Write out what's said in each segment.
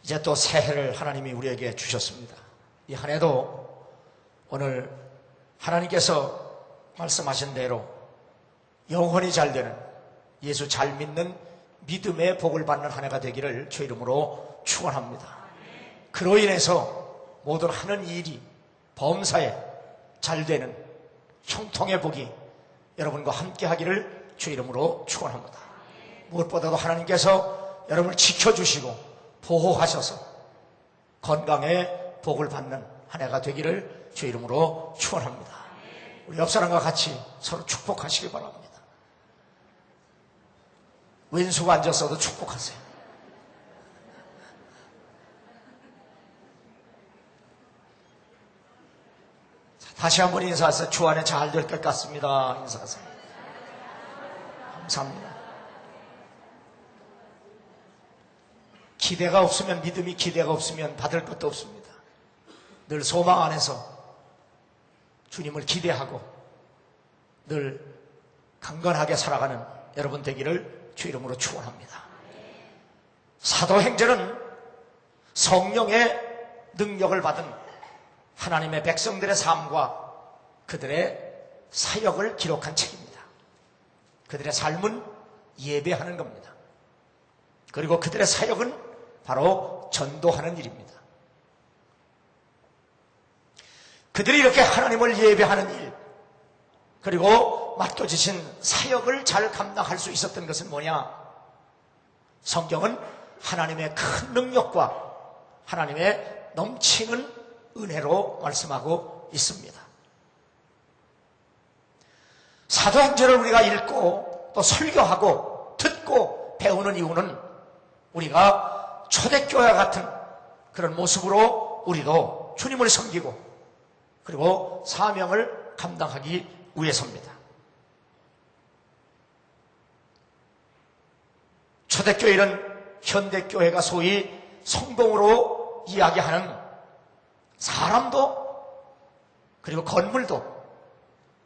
이제 또 새해를 하나님이 우리에게 주셨습니다. 이 한 해도 오늘 하나님께서 말씀하신 대로 영혼이 잘 되는, 예수 잘 믿는 믿음의 복을 받는 한 해가 되기를 주 이름으로 축원합니다. 그로 인해서 모든 하는 일이 범사에 잘 되는 형통의 복이 여러분과 함께 하기를 주 이름으로 축원합니다. 무엇보다도 하나님께서 여러분을 지켜주시고 보호하셔서 건강의 복을 받는 한 해가 되기를 주 이름으로 축원합니다. 우리 옆 사람과 같이 서로 축복하시기 바랍니다. 왼수가 앉았어도 축복하세요. 자, 다시 한번 인사하세요. 주 안에 잘 될 것 같습니다. 인사하세요. 감사합니다. 기대가 없으면, 믿음이 기대가 없으면 받을 것도 없습니다. 늘 소망 안에서 주님을 기대하고 늘 강건하게 살아가는 여러분 되기를 주 이름으로 축원합니다. 사도행전은 성령의 능력을 받은 하나님의 백성들의 삶과 그들의 사역을 기록한 책입니다. 그들의 삶은 예배하는 겁니다. 그리고 그들의 사역은 바로 전도하는 일입니다. 그들이 이렇게 하나님을 예배하는 일, 그리고 맡겨주신 사역을 잘 감당할 수 있었던 것은 뭐냐? 성경은 하나님의 큰 능력과 하나님의 넘치는 은혜로 말씀하고 있습니다. 사도행전을 우리가 읽고 또 설교하고 듣고 배우는 이유는 우리가 초대교회와 같은 그런 모습으로 우리도 주님을 섬기고 그리고 사명을 감당하기 위해서입니다. 초대교회는 현대교회가 소위 성공으로 이야기하는 사람도 그리고 건물도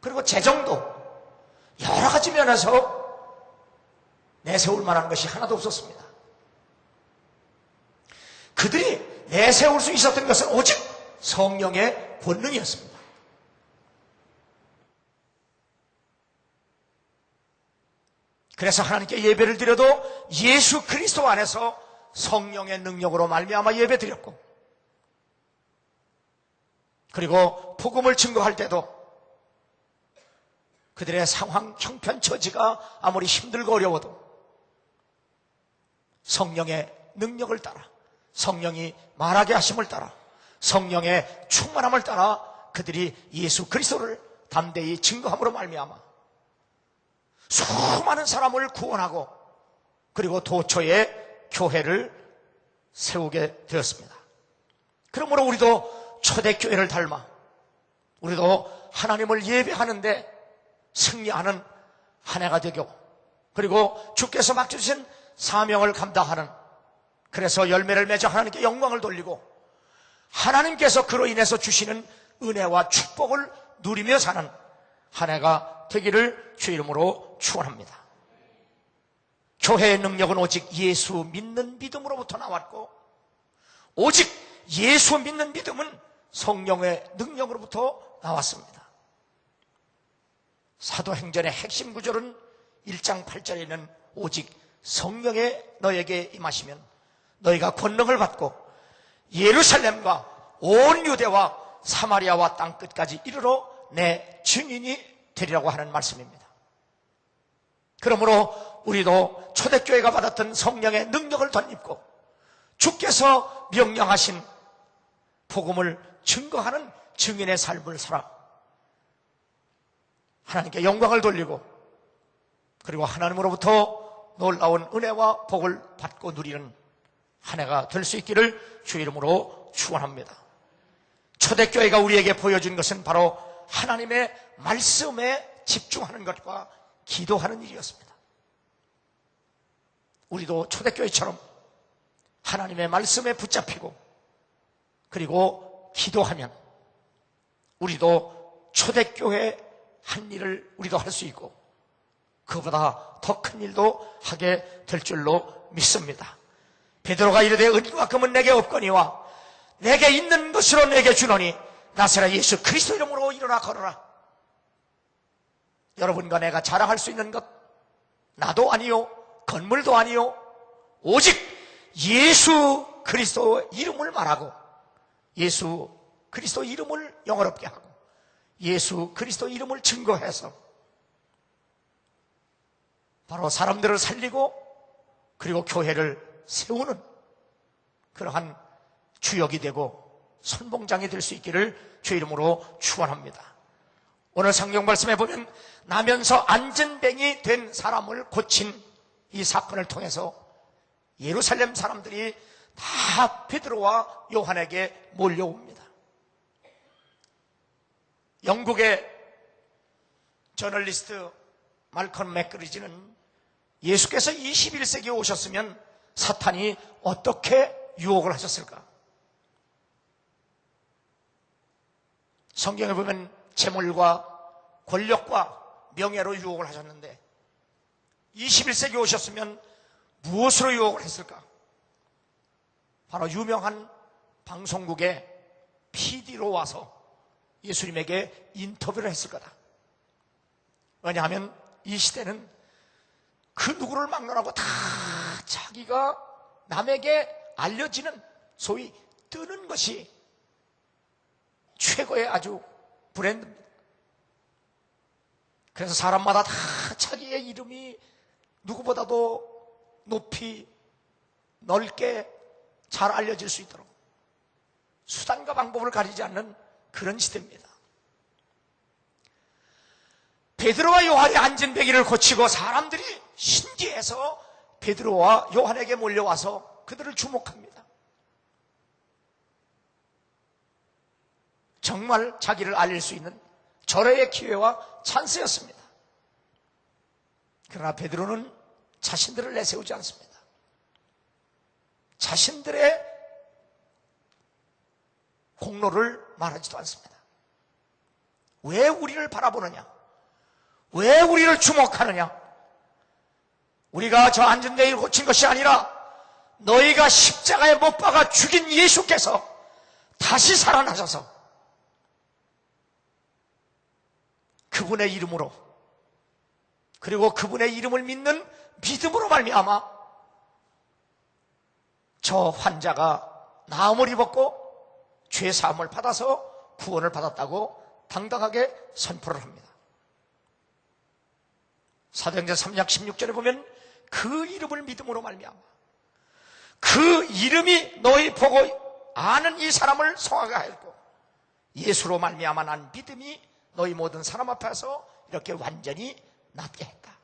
그리고 재정도 여러 가지 면에서 내세울 만한 것이 하나도 없었습니다. 그들이 내세울 수 있었던 것은 오직 성령의 권능이었습니다. 그래서 하나님께 예배를 드려도 예수 그리스도 안에서 성령의 능력으로 말미암아 예배 드렸고, 그리고 복음을 증거할 때도 그들의 상황, 형편, 처지가 아무리 힘들고 어려워도 성령의 능력을 따라, 성령이 말하게 하심을 따라, 성령의 충만함을 따라 그들이 예수 그리스도를 담대히 증거함으로 말미암아 수많은 사람을 구원하고 그리고 도처에 교회를 세우게 되었습니다. 그러므로 우리도 초대교회를 닮아 우리도 하나님을 예배하는데 승리하는 한 해가 되고, 그리고 주께서 맡겨주신 사명을 감당하는, 그래서 열매를 맺어 하나님께 영광을 돌리고 하나님께서 그로 인해서 주시는 은혜와 축복을 누리며 사는 한 해가 되기를 주 이름으로 축원합니다. 교회의 능력은 오직 예수 믿는 믿음으로부터 나왔고, 오직 예수 믿는 믿음은 성령의 능력으로부터 나왔습니다. 사도행전의 핵심 구절은 1장 8절에 있는 오직 성령의 너에게 임하시면 너희가 권능을 받고 예루살렘과 온 유대와 사마리아와 땅끝까지 이르러 내 증인이 되리라고 하는 말씀입니다. 그러므로 우리도 초대교회가 받았던 성령의 능력을 덧입고 주께서 명령하신 복음을 증거하는 증인의 삶을 살아 하나님께 영광을 돌리고 그리고 하나님으로부터 놀라운 은혜와 복을 받고 누리는 한 해가 될 수 있기를 주 이름으로 축원합니다. 초대교회가 우리에게 보여준 것은 바로 하나님의 말씀에 집중하는 것과 기도하는 일이었습니다. 우리도 초대교회처럼 하나님의 말씀에 붙잡히고 그리고 기도하면 우리도 초대교회 한 일을 우리도 할 수 있고 그보다 더 큰 일도 하게 될 줄로 믿습니다. 베드로가 이르되 은과 금은 내게 없거니와 내게 있는 것으로 내게 주노니 나사렛 예수 그리스도 이름으로 일어나 걸어라. 여러분과 내가 자랑할 수 있는 것 나도 아니요 건물도 아니요 오직 예수 그리스도 이름을 말하고 예수 그리스도 이름을 영어롭게 하고 예수 그리스도 이름을 증거해서 바로 사람들을 살리고 그리고 교회를 세우는 그러한 주역이 되고 선봉장이 될 수 있기를 주 이름으로 축원합니다. 오늘 성경 말씀에 보면 나면서 안전뱅이 된 사람을 고친 이 사건을 통해서 예루살렘 사람들이 다 베드로와 요한에게 몰려옵니다. 영국의 저널리스트 말컨 맥그리지는 예수께서 21세기에 오셨으면 사탄이 어떻게 유혹을 하셨을까? 성경에 보면 재물과 권력과 명예로 유혹을 하셨는데 21세기에 오셨으면 무엇으로 유혹을 했을까? 바로 유명한 방송국의 PD로 와서 예수님에게 인터뷰를 했을 거다. 왜냐하면 이 시대는 그 누구를 막론하고 다 자기가 남에게 알려지는 소위 뜨는 것이 최고의 아주 브랜드입니다. 그래서 사람마다 다 자기의 이름이 누구보다도 높이 넓게 잘 알려질 수 있도록 수단과 방법을 가리지 않는 그런 시대입니다. 베드로와 요한의 안전뱅이를 고치고 사람들이 신기해서 베드로와 요한에게 몰려와서 그들을 주목합니다. 정말 자기를 알릴 수 있는 절호의 기회와 찬스였습니다. 그러나 베드로는 자신들을 내세우지 않습니다. 자신들의 공로를 말하지도 않습니다. 왜 우리를 바라보느냐? 왜 우리를 주목하느냐? 우리가 저 안전뱅이를 고친 것이 아니라 너희가 십자가에 못 박아 죽인 예수께서 다시 살아나셔서 그분의 이름으로 그리고 그분의 이름을 믿는 믿음으로 말미암아 저 환자가 나음을 입었고 죄 사함을 받아서 구원을 받았다고 당당하게 선포를 합니다. 사도행전 3장 16절에 보면 그 이름을 믿음으로 말미암아 그 이름이 너희 보고 아는 이 사람을 성하게 하였고 예수로 말미암아 난 믿음이 너희 모든 사람 앞에서 이렇게 완전히 낫게 했다.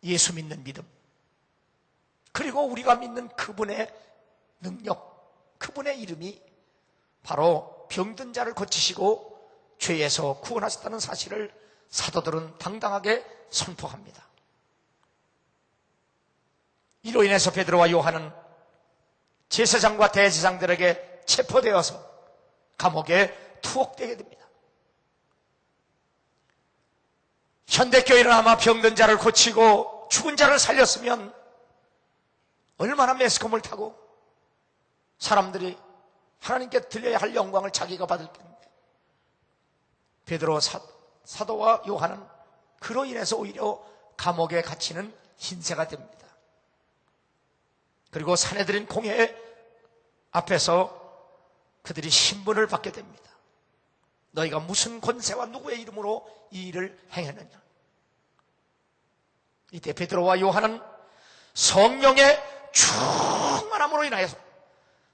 예수 믿는 믿음 그리고 우리가 믿는 그분의 능력 그분의 이름이 바로 병든 자를 고치시고 죄에서 구원하셨다는 사실을 사도들은 당당하게 선포합니다. 이로 인해서 베드로와 요한은 제사장과 대제사장들에게 체포되어서 감옥에 투옥되게 됩니다. 현대교회는 아마 병든 자를 고치고 죽은 자를 살렸으면 얼마나 매스컴을 타고 사람들이 하나님께 드려야 할 영광을 자기가 받을 텐데 베드로 사도와 요한은 그로 인해서 오히려 감옥에 갇히는 신세가 됩니다. 그리고 사내들인 공회 앞에서 그들이 신문을 받게 됩니다. 너희가 무슨 권세와 누구의 이름으로 이 일을 행했느냐? 이때 베드로와 요한은 성령의 충만함으로 인하여서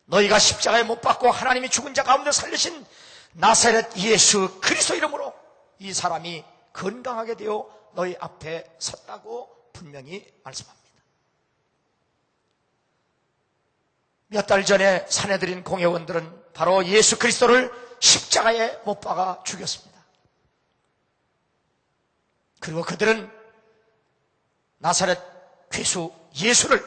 너희가 십자가에 못 박고 하나님이 죽은 자 가운데 살리신 나사렛 예수 그리스도 이름으로 이 사람이 건강하게 되어 너희 앞에 섰다고 분명히 말씀합니다. 몇 달 전에 사내들인 공회원들은 바로 예수 그리스도를 십자가에 못 박아 죽였습니다. 그리고 그들은 나사렛 괴수 예수를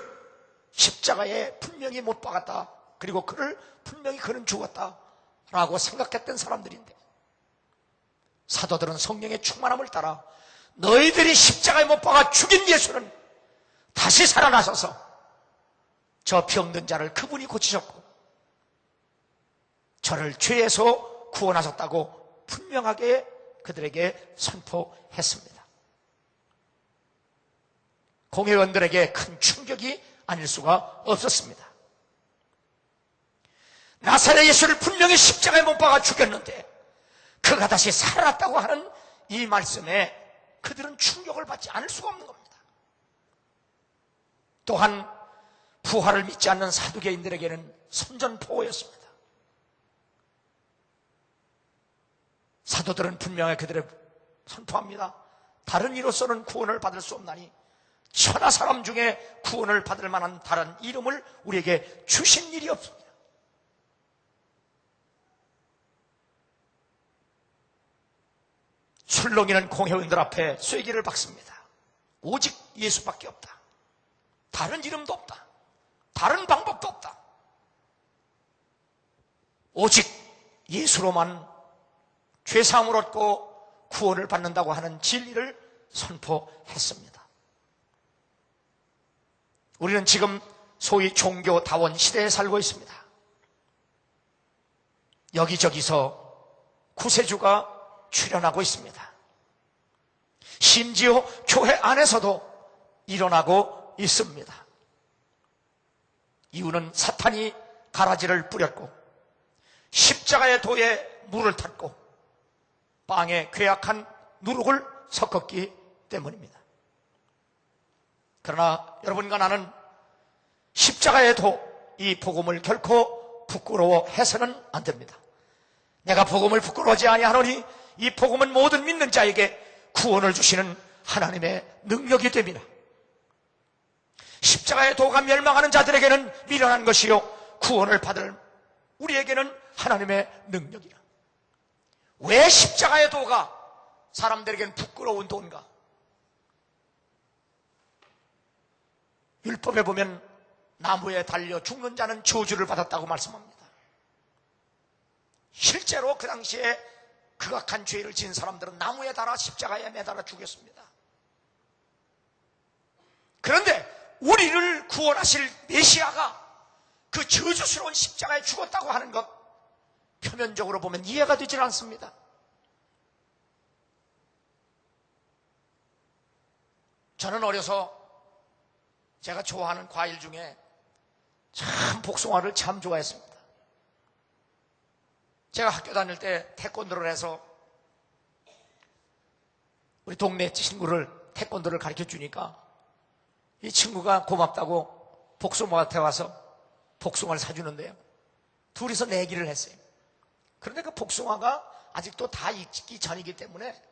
십자가에 분명히 못 박았다. 그리고 그를 분명히 그는 죽었다라고 생각했던 사람들인데 사도들은 성령의 충만함을 따라 너희들이 십자가에 못 박아 죽인 예수는 다시 살아나셔서 저 병든 자를 그분이 고치셨고 저를 죄에서 구원하셨다고 분명하게 그들에게 선포했습니다. 공회원들에게 큰 충격이 아닐 수가 없었습니다. 나사렛 예수를 분명히 십자가에 못 박아 죽였는데 그가 다시 살아났다고 하는 이 말씀에 그들은 충격을 받지 않을 수가 없는 겁니다. 또한 부활을 믿지 않는 사두개인들에게는 선전포고였습니다. 사도들은 분명히 그들의 선포합니다. 다른 이로서는 구원을 받을 수 없나니 천하 사람 중에 구원을 받을 만한 다른 이름을 우리에게 주신 일이 없습니다. 술렁이는 공회원들 앞에 쐐기를 박습니다. 오직 예수밖에 없다. 다른 이름도 없다. 다른 방법도 없다. 오직 예수로만 죄사함을 얻고 구원을 받는다고 하는 진리를 선포했습니다. 우리는 지금 소위 종교다원 시대에 살고 있습니다. 여기저기서 구세주가 출현하고 있습니다. 심지어 교회 안에서도 일어나고 있습니다. 이유는 사탄이 가라지를 뿌렸고 십자가의 도에 물을 탔고 빵에 괴악한 누룩을 섞었기 때문입니다. 그러나 여러분과 나는 십자가의 도, 이 복음을 결코 부끄러워해서는 안 됩니다. 내가 복음을 부끄러워하지 아니하노니 이 복음은 모든 믿는 자에게 구원을 주시는 하나님의 능력이 됩니다. 십자가의 도가 멸망하는 자들에게는 미련한 것이요 구원을 받을 우리에게는 하나님의 능력이라. 왜 십자가의 도가 사람들에게는 부끄러운 도인가? 율법에 보면 나무에 달려 죽는 자는 저주를 받았다고 말씀합니다. 실제로 그 당시에 극악한 죄를 지은 사람들은 나무에 달아 십자가에 매달아 죽였습니다. 그런데 우리를 구원하실 메시아가 그 저주스러운 십자가에 죽었다고 하는 것, 표면적으로 보면 이해가 되질 않습니다. 저는 어려서 제가 좋아하는 과일 중에 참 복숭아를 참 좋아했습니다. 제가 학교 다닐 때 태권도를 해서 우리 동네 친구를 태권도를 가르쳐 주니까 이 친구가 고맙다고 복숭아한테 와서 복숭아를 사주는데요. 둘이서 내기를 했어요. 그런데 그 복숭아가 아직도 다 익기 전이기 때문에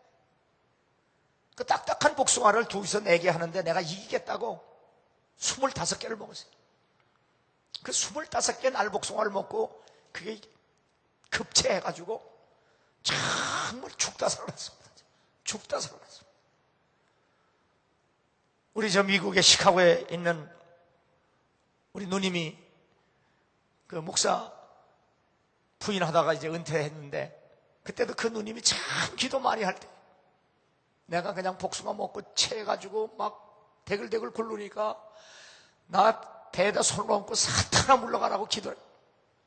그 딱딱한 복숭아를 둘이서 내기 하는데 내가 이기겠다고 25개를 먹었어요. 그 25개 날복숭아를 먹고 그게 급체해가지고 정말 죽다 살아났습니다. 죽다 살아났습니다. 우리 저 미국의 시카고에 있는 우리 누님이 그 목사 부인하다가 이제 은퇴했는데 그때도 그 누님이 참 기도 많이 할 때 내가 그냥 복숭아 먹고 체해가지고 막 대글대글 굴르니까 나 배에다 손을 얹고 사탄아 물러가라고 기도해.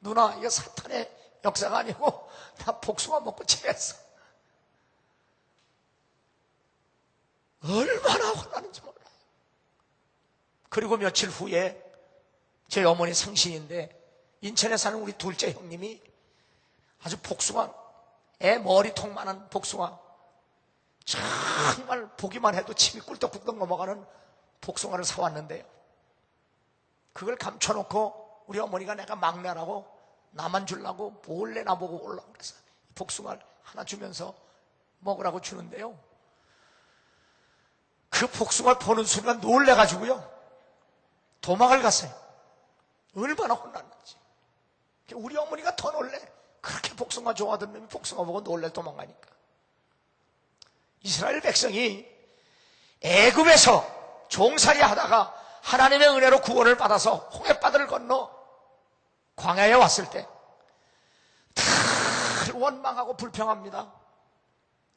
누나, 이거 사탄의 역사가 아니고 나 복숭아 먹고 체했어. 얼마나 혼나는지 몰라요. 그리고 며칠 후에 제 어머니 상신인데 인천에 사는 우리 둘째 형님이 아주 복숭아, 애 머리통만한 복숭아, 정말 보기만 해도 침이 꿀떡꿀떡 넘어가는 복숭아를 사왔는데요. 그걸 감춰놓고 우리 어머니가 내가 막내라고 나만 주려고 몰래 나보고 오려고 그래서 복숭아를 하나 주면서 먹으라고 주는데요. 그 복숭아를 보는 순간 놀래가지고요. 도망을 갔어요. 얼마나 혼났는지. 우리 어머니가 더 놀래. 그렇게 복숭아 좋아하던 놈이 복숭아 보고 놀래 도망가니까. 이스라엘 백성이 애굽에서 종살이 하다가 하나님의 은혜로 구원을 받아서 홍해바다를 건너 광야에 왔을 때 늘 원망하고 불평합니다.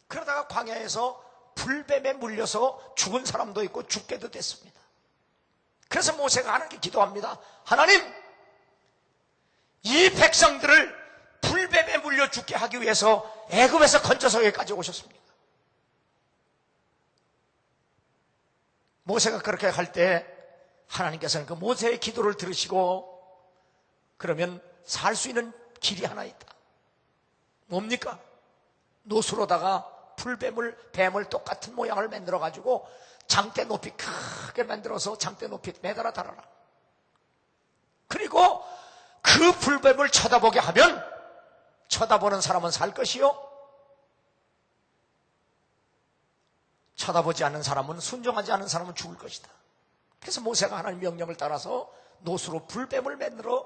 그러다가 광야에서 불뱀에 물려서 죽은 사람도 있고 죽게도 됐습니다. 그래서 모세가 하나님께 기도합니다. 하나님, 이 백성들을 불뱀에 물려 죽게 하기 위해서 애굽에서 건져서 여기까지 오셨습니다. 모세가 그렇게 할 때 하나님께서는 그 모세의 기도를 들으시고 그러면 살 수 있는 길이 하나 있다. 뭡니까? 노수로다가 뱀을 똑같은 모양을 만들어 가지고 장대 높이 크게 만들어서 장대 높이 매달아 달아라. 그리고 그 불뱀을 쳐다보게 하면 쳐다보는 사람은 살 것이요, 쳐다보지 않는 사람은, 순종하지 않는 사람은 죽을 것이다. 그래서 모세가 하나님 명령을 따라서 노수로 불뱀을 만들어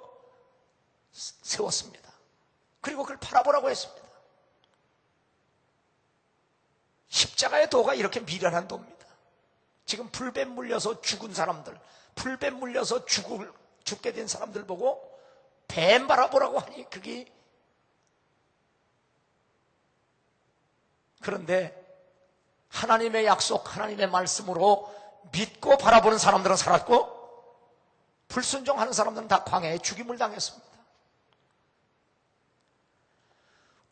세웠습니다. 그리고 그걸 바라보라고 했습니다. 십자가의 도가 이렇게 미련한 도입니다. 지금 불뱀 물려서 죽은 사람들, 불뱀 물려서 죽게 된 사람들 보고 뱀 바라보라고 하니 그게, 그런데 하나님의 약속, 하나님의 말씀으로 믿고 바라보는 사람들은 살았고 불순종하는 사람들은 다 광야에 죽임을 당했습니다.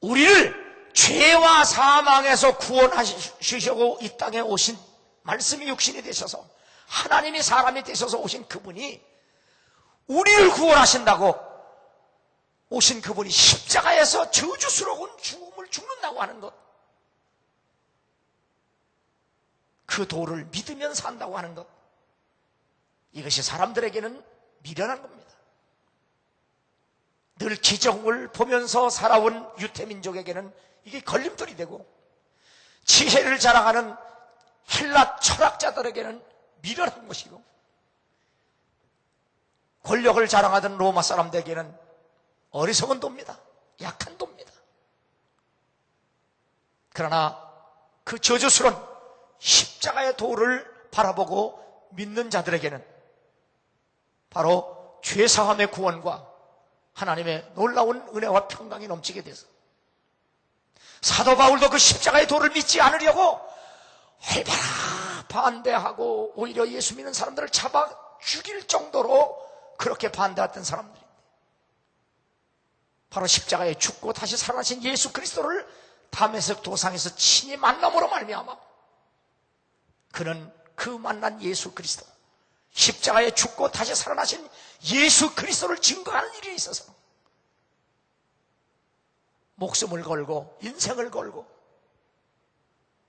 우리를 죄와 사망에서 구원하시려고 이 땅에 오신, 말씀이 육신이 되셔서 하나님이 사람이 되셔서 오신 그분이, 우리를 구원하신다고 오신 그분이 십자가에서 저주스러운 죽음을 죽는다고 하는 것, 그 도를 믿으면 산다고 하는 것, 이것이 사람들에게는 미련한 겁니다. 늘 기적을 보면서 살아온 유태민족에게는 이게 걸림돌이 되고, 지혜를 자랑하는 헬라 철학자들에게는 미련한 것이고, 권력을 자랑하던 로마 사람들에게는 어리석은 도입니다. 약한 도입니다. 그러나 그 저주스러운 십자가의 도를 바라보고 믿는 자들에게는 바로 죄사함의 구원과 하나님의 놀라운 은혜와 평강이 넘치게 돼서, 사도 바울도 그 십자가의 도를 믿지 않으려고 활발하 반대하고 오히려 예수 믿는 사람들을 잡아 죽일 정도로 그렇게 반대했던 사람들인데, 바로 십자가에 죽고 다시 살아나신 예수 그리스도를 다메섹 도상에서 친히 만남으로 말미암아 그는 그 만난 예수 그리스도, 십자가에 죽고 다시 살아나신 예수 그리스도를 증거하는 일이 있어서 목숨을 걸고 인생을 걸고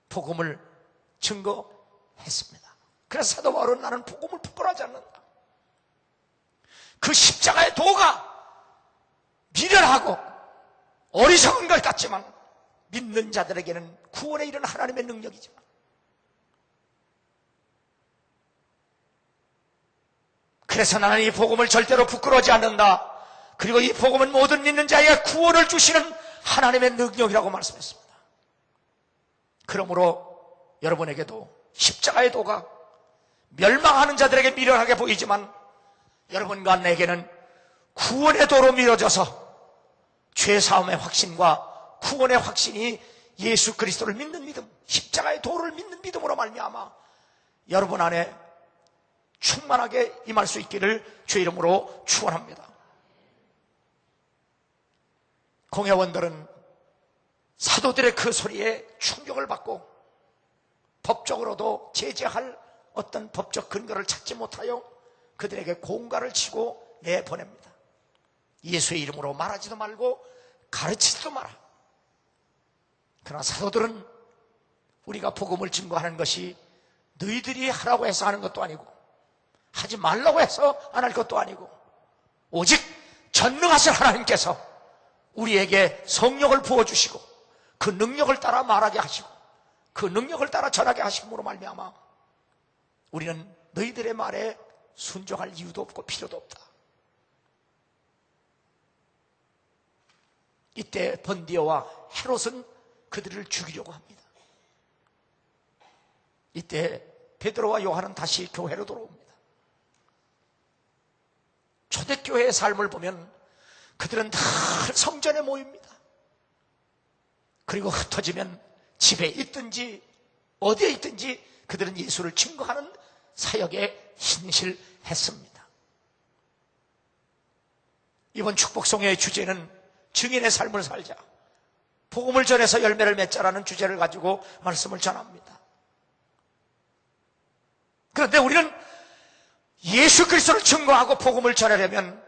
복음을 증거했습니다. 그래서 사도 바울은 나는 복음을 부끄러워하지 않는다. 그 십자가의 도가 미련하고 어리석은 것 같지만 믿는 자들에게는 구원에 이른 하나님의 능력이지만, 그래서 나는 이 복음을 절대로 부끄러워하지 않는다. 그리고 이 복음은 모든 믿는 자에게 구원을 주시는 하나님의 능력이라고 말씀했습니다. 그러므로 여러분에게도 십자가의 도가 멸망하는 자들에게 미련하게 보이지만 여러분과 내게는 구원의 도로 미뤄져서 죄사함의 확신과 구원의 확신이 예수 그리스도를 믿는 믿음, 십자가의 도를 믿는 믿음으로 말미암아 여러분 안에 충만하게 임할 수 있기를 주의 이름으로 축원합니다. 공회원들은 사도들의 그 소리에 충격을 받고 법적으로도 제재할 어떤 법적 근거를 찾지 못하여 그들에게 공갈을 치고 내보냅니다. 예수의 이름으로 말하지도 말고 가르치지도 마라. 그러나 사도들은 우리가 복음을 증거하는 것이 너희들이 하라고 해서 하는 것도 아니고 하지 말라고 해서 안 할 것도 아니고, 오직 전능하신 하나님께서 우리에게 성령을 부어주시고 그 능력을 따라 말하게 하시고 그 능력을 따라 전하게 하심으로 말미암아 우리는 너희들의 말에 순종할 이유도 없고 필요도 없다. 이때 번디어와 헤롯은 그들을 죽이려고 합니다. 이때 베드로와 요한은 다시 교회로 돌아옵니다. 초대교회의 삶을 보면 그들은 늘 성전에 모입니다. 그리고 흩어지면 집에 있든지 어디에 있든지 그들은 예수를 증거하는 사역에 신실했습니다. 했습니다. 이번 축복송의 주제는 증인의 삶을 살자, 복음을 전해서 열매를 맺자라는 주제를 가지고 말씀을 전합니다. 그런데 우리는 예수 그리스도를 증거하고 복음을 전하려면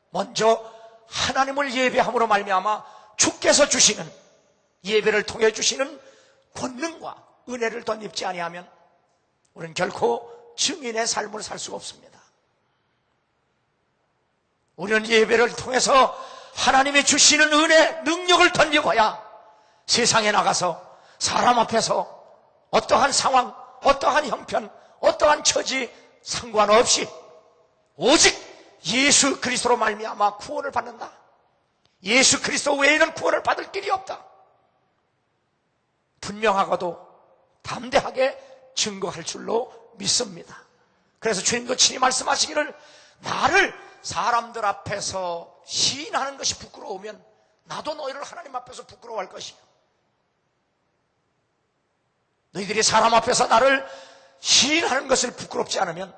먼저 하나님을 예배함으로 말미암아 주께서 주시는, 예배를 통해 주시는 권능과 은혜를 덧입지 아니하면 우리는 결코 증인의 삶을 살 수가 없습니다. 우리는 예배를 통해서 하나님이 주시는 은혜, 능력을 덧입어야 세상에 나가서 사람 앞에서 어떠한 상황, 어떠한 형편, 어떠한 처지 상관없이 오직 예수 그리스도로 말미암아 구원을 받는다. 예수 그리스도 외에는 구원을 받을 길이 없다. 분명하고도 담대하게 증거할 줄로 믿습니다. 그래서 주님도 친히 말씀하시기를, 나를 사람들 앞에서 시인하는 것이 부끄러우면 나도 너희를 하나님 앞에서 부끄러워할 것이요, 너희들이 사람 앞에서 나를 시인하는 것을 부끄럽지 않으면,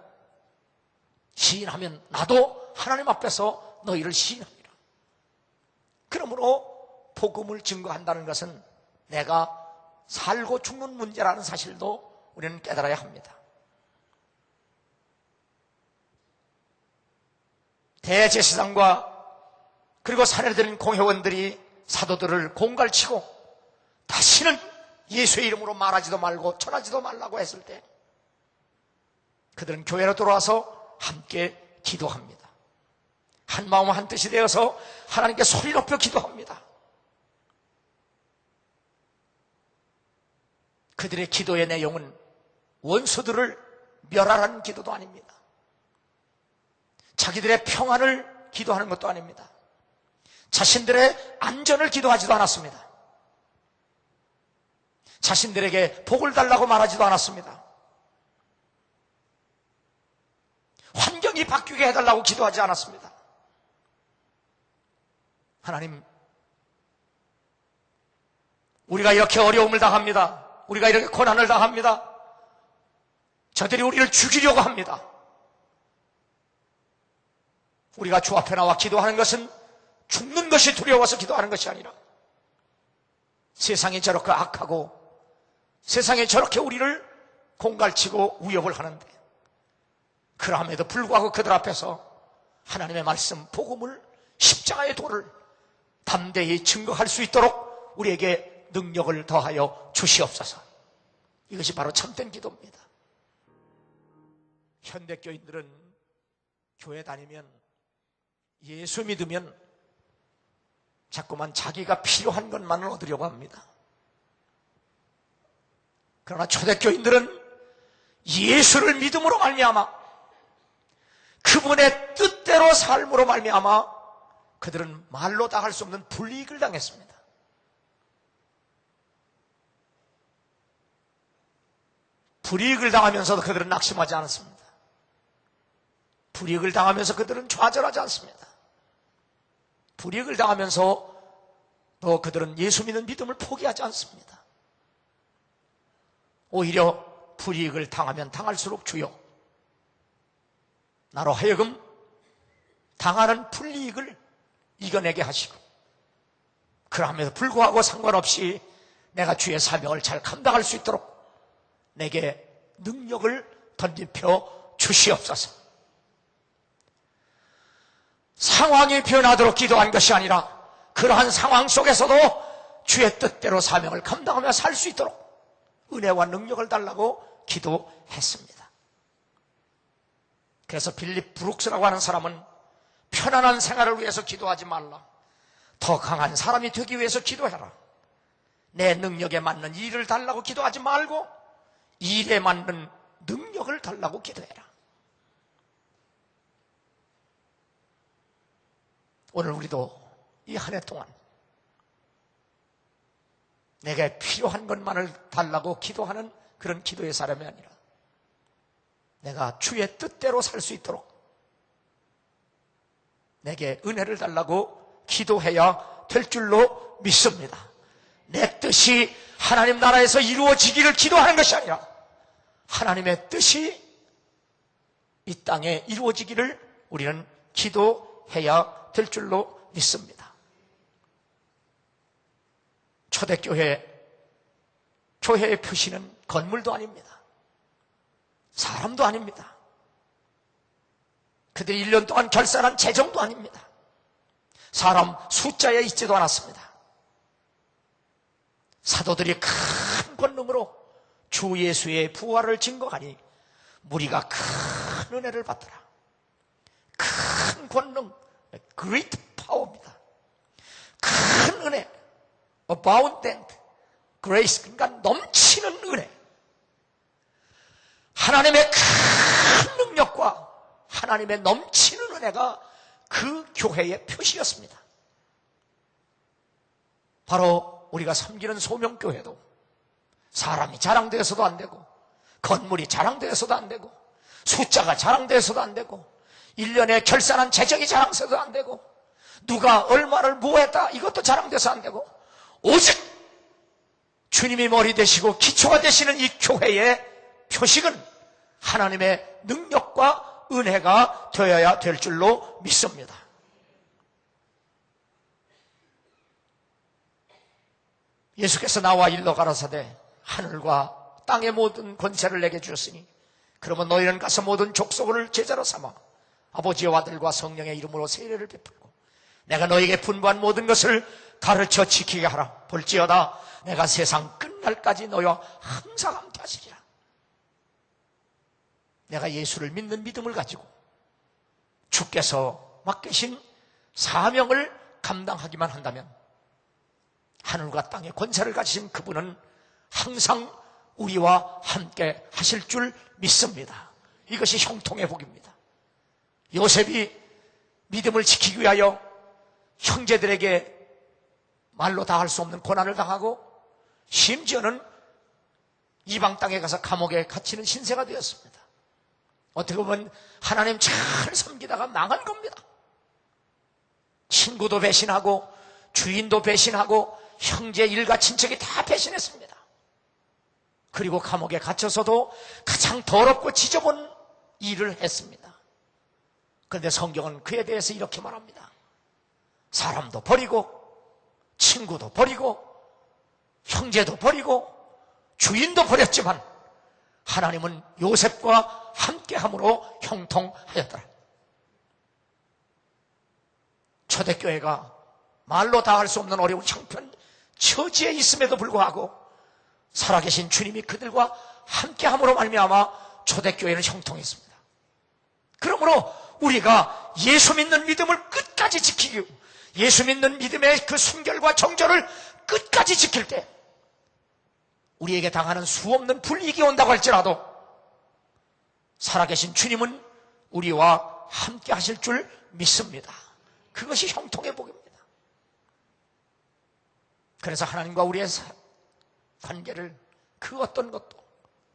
시인하면 나도 하나님 앞에서 너희를 시인합니다. 그러므로 복음을 증거한다는 것은 내가 살고 죽는 문제라는 사실도 우리는 깨달아야 합니다. 대제사장과 그리고 산에 들린 공회원들이 사도들을 공갈치고 다시는 예수의 이름으로 말하지도 말고 전하지도 말라고 했을 때 그들은 교회로 돌아와서 함께 기도합니다. 한 마음 한 뜻이 되어서 하나님께 소리 높여 기도합니다. 그들의 기도의 내용은 원수들을 멸하라는 기도도 아닙니다. 자기들의 평안을 기도하는 것도 아닙니다. 자신들의 안전을 기도하지도 않았습니다. 자신들에게 복을 달라고 말하지도 않았습니다. 환경이 바뀌게 해달라고 기도하지 않았습니다. 하나님, 우리가 이렇게 어려움을 당합니다. 우리가 이렇게 고난을 당합니다. 저들이 우리를 죽이려고 합니다. 우리가 주 앞에 나와 기도하는 것은 죽는 것이 두려워서 기도하는 것이 아니라 세상이 저렇게 악하고 세상에 저렇게 우리를 공갈치고 위협을 하는데, 그럼에도 불구하고 그들 앞에서 하나님의 말씀, 복음을, 십자가의 도를 담대히 증거할 수 있도록 우리에게 능력을 더하여 주시옵소서. 이것이 바로 참된 기도입니다. 현대교인들은 교회 다니면, 예수 믿으면 자꾸만 자기가 필요한 것만을 얻으려고 합니다. 그러나 초대교인들은 예수를 믿음으로 말미암아, 그분의 뜻대로 삶으로 말미암아 그들은 말로 다 할 수 없는 불이익을 당했습니다. 불이익을 당하면서도 그들은 낙심하지 않았습니다. 불이익을 당하면서 그들은 좌절하지 않습니다. 불이익을 당하면서 또 그들은 예수 믿는 믿음을 포기하지 않습니다. 오히려 불이익을 당하면 당할수록 주여, 나로 하여금 당하는 불이익을 이겨내게 하시고, 그럼에도 불구하고 상관없이 내가 주의 사명을 잘 감당할 수 있도록 내게 능력을 덧입혀 주시옵소서. 상황이 변하도록 기도한 것이 아니라 그러한 상황 속에서도 주의 뜻대로 사명을 감당하며 살 수 있도록 은혜와 능력을 달라고 기도했습니다. 그래서 빌립 브룩스라고 하는 사람은 편안한 생활을 위해서 기도하지 말라, 더 강한 사람이 되기 위해서 기도해라. 내 능력에 맞는 일을 달라고 기도하지 말고 일에 맞는 능력을 달라고 기도해라. 오늘 우리도 이 한 해 동안 내게 필요한 것만을 달라고 기도하는 그런 기도의 사람이 아니라 내가 주의 뜻대로 살 수 있도록 내게 은혜를 달라고 기도해야 될 줄로 믿습니다. 내 뜻이 하나님 나라에서 이루어지기를 기도하는 것이 아니라 하나님의 뜻이 이 땅에 이루어지기를 우리는 기도해야 될 줄로 믿습니다. 초대교회, 교회의 표시는 건물도 아닙니다. 사람도 아닙니다. 그들이 1년 동안 결산한 재정도 아닙니다. 사람 숫자에 있지도 않았습니다. 사도들이 큰 권능으로 주 예수의 부활을 증거하니 무리가 큰 은혜를 받더라. 큰 권능, great power입니다. 큰 은혜, abounding grace, 그러니까 넘치는 은혜. 하나님의 큰 능력과 하나님의 넘치는 은혜가 그 교회의 표시였습니다. 바로 우리가 섬기는 소명교회도 사람이 자랑되어서도 안 되고, 건물이 자랑되어서도 안 되고, 숫자가 자랑되어서도 안 되고, 1년에 결산한 재정이 자랑되어서도 안 되고, 누가 얼마를 모았다 이것도 자랑돼서 안 되고, 오직 주님이 머리 되시고 기초가 되시는 이 교회의 표식은 하나님의 능력과 은혜가 되어야 될 줄로 믿습니다. 예수께서 나와 일러 가라사대 하늘과 땅의 모든 권세를 내게 주셨으니 그러면 너희는 가서 모든 족속을 제자로 삼아 아버지와 아들과 성령의 이름으로 세례를 베풀고 내가 너희에게 분부한 모든 것을 가르쳐 지키게 하라. 볼지어다 내가 세상 끝날까지 너희와 항상 함께 하시리라. 내가 예수를 믿는 믿음을 가지고 주께서 맡기신 사명을 감당하기만 한다면 하늘과 땅의 권세를 가지신 그분은 항상 우리와 함께 하실 줄 믿습니다. 이것이 형통의 복입니다. 요셉이 믿음을 지키기 위하여 형제들에게 말로 다 할 수 없는 고난을 당하고 심지어는 이방 땅에 가서 감옥에 갇히는 신세가 되었습니다. 어떻게 보면 하나님 잘 섬기다가 망한 겁니다. 친구도 배신하고 주인도 배신하고 형제 일가 친척이 다 배신했습니다. 그리고 감옥에 갇혀서도 가장 더럽고 지저분 일을 했습니다. 그런데 성경은 그에 대해서 이렇게 말합니다. 사람도 버리고 친구도 버리고 형제도 버리고 주인도 버렸지만 하나님은 요셉과 함께함으로 형통하였더라. 초대교회가 말로 다 할 수 없는 어려운 형편 처지에 있음에도 불구하고 살아계신 주님이 그들과 함께함으로 말미암아 초대교회는 형통했습니다. 그러므로 우리가 예수 믿는 믿음을 끝까지 지키고 예수 믿는 믿음의 그 순결과 정절을 끝까지 지킬 때 우리에게 당하는 수없는 불이익이 온다고 할지라도 살아계신 주님은 우리와 함께 하실 줄 믿습니다. 그것이 형통의 복입니다. 그래서 하나님과 우리의 관계를 그 어떤 것도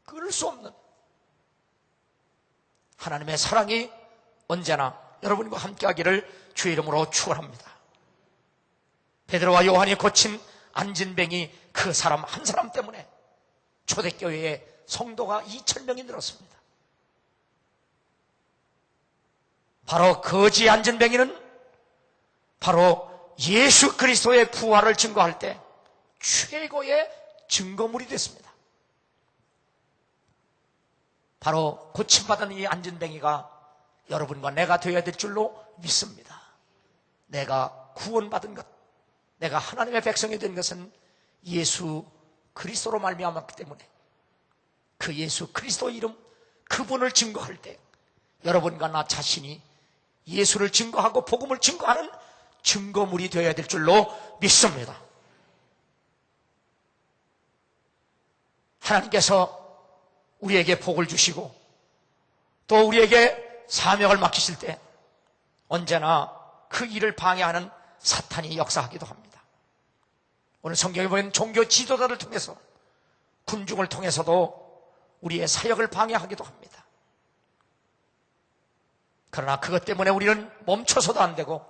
끊을 수 없는 하나님의 사랑이 언제나 여러분과 함께 하기를 주의 이름으로 축원합니다. 베드로와 요한이 고친 안진뱅이 그 사람 한 사람 때문에 초대교회의 성도가 2,000명이 늘었습니다. 바로 거지 안진뱅이는 바로 예수 그리스도의 부활을 증거할 때 최고의 증거물이 됐습니다. 바로 고침받은 이 안진뱅이가 여러분과 내가 되어야 될 줄로 믿습니다. 내가 구원받은 것, 내가 하나님의 백성이 된 것은 예수 그리스도로 말미암았기 때문에 그 예수 그리스도 이름 그분을 증거할 때 여러분과 나 자신이 예수를 증거하고 복음을 증거하는 증거물이 되어야 될 줄로 믿습니다. 하나님께서 우리에게 복을 주시고 또 우리에게 사명을 맡기실 때 언제나 그 일을 방해하는 사탄이 역사하기도 합니다. 오늘 성경에 보면 종교 지도자를 통해서 군중을 통해서도 우리의 사역을 방해하기도 합니다. 그러나 그것 때문에 우리는 멈춰서도 안 되고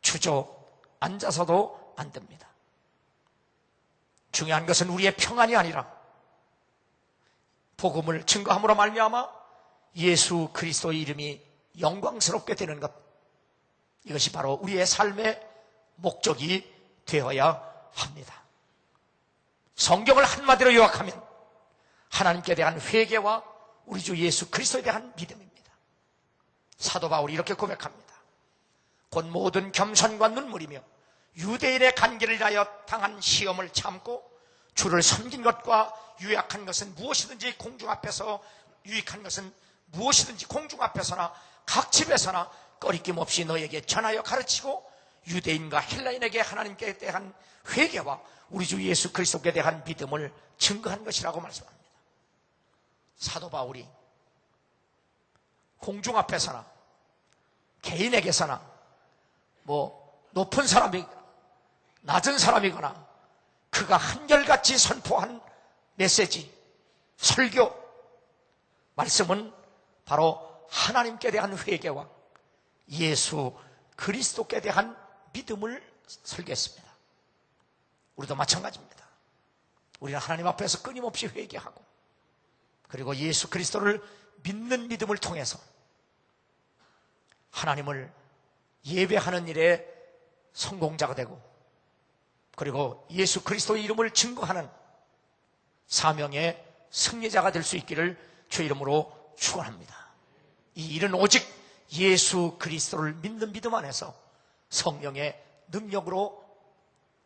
주저앉아서도 안 됩니다. 중요한 것은 우리의 평안이 아니라 복음을 증거함으로 말미암아 예수 그리스도의 이름이 영광스럽게 되는 것, 이것이 바로 우리의 삶의 목적이 되어야 합니다. 성경을 한마디로 요약하면 하나님께 대한 회개와 우리 주 예수 그리스도에 대한 믿음입니다. 사도 바울이 이렇게 고백합니다. 곧 모든 겸손과 눈물이며 유대인의 간계를 위하여 당한 시험을 참고 주를 섬긴 것과 유익한 것은 무엇이든지 공중 앞에서 유익한 것은 무엇이든지 공중 앞에서나 각 집에서나 꺼리낌 없이 너에게 전하여 가르치고 유대인과 헬라인에게 하나님께 대한 회개와 우리 주 예수 그리스도께 대한 믿음을 증거한 것이라고 말씀합니다. 사도 바울이 공중 앞에서나 개인에게서나 높은 사람이거나 낮은 사람이거나 그가 한결같이 선포한 메시지, 설교, 말씀은 바로 하나님께 대한 회개와 예수 그리스도께 대한 믿음을 설계했습니다. 우리도 마찬가지입니다. 우리는 하나님 앞에서 끊임없이 회개하고 그리고 예수 그리스도를 믿는 믿음을 통해서 하나님을 예배하는 일에 성공자가 되고 그리고 예수 그리스도의 이름을 증거하는 사명의 승리자가 될 수 있기를 주 이름으로 축원합니다. 이 일은 오직 예수 그리스도를 믿는 믿음 안에서 성령의 능력으로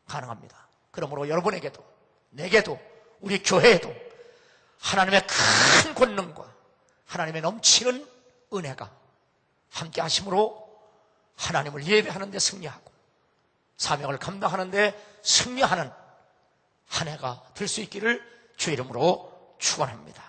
가능합니다. 그러므로 여러분에게도 내게도 우리 교회에도 하나님의 큰 권능과 하나님의 넘치는 은혜가 함께 하심으로 하나님을 예배하는 데 승리하고 사명을 감당하는 데 승리하는 한 해가 될 수 있기를 주 이름으로 축원합니다.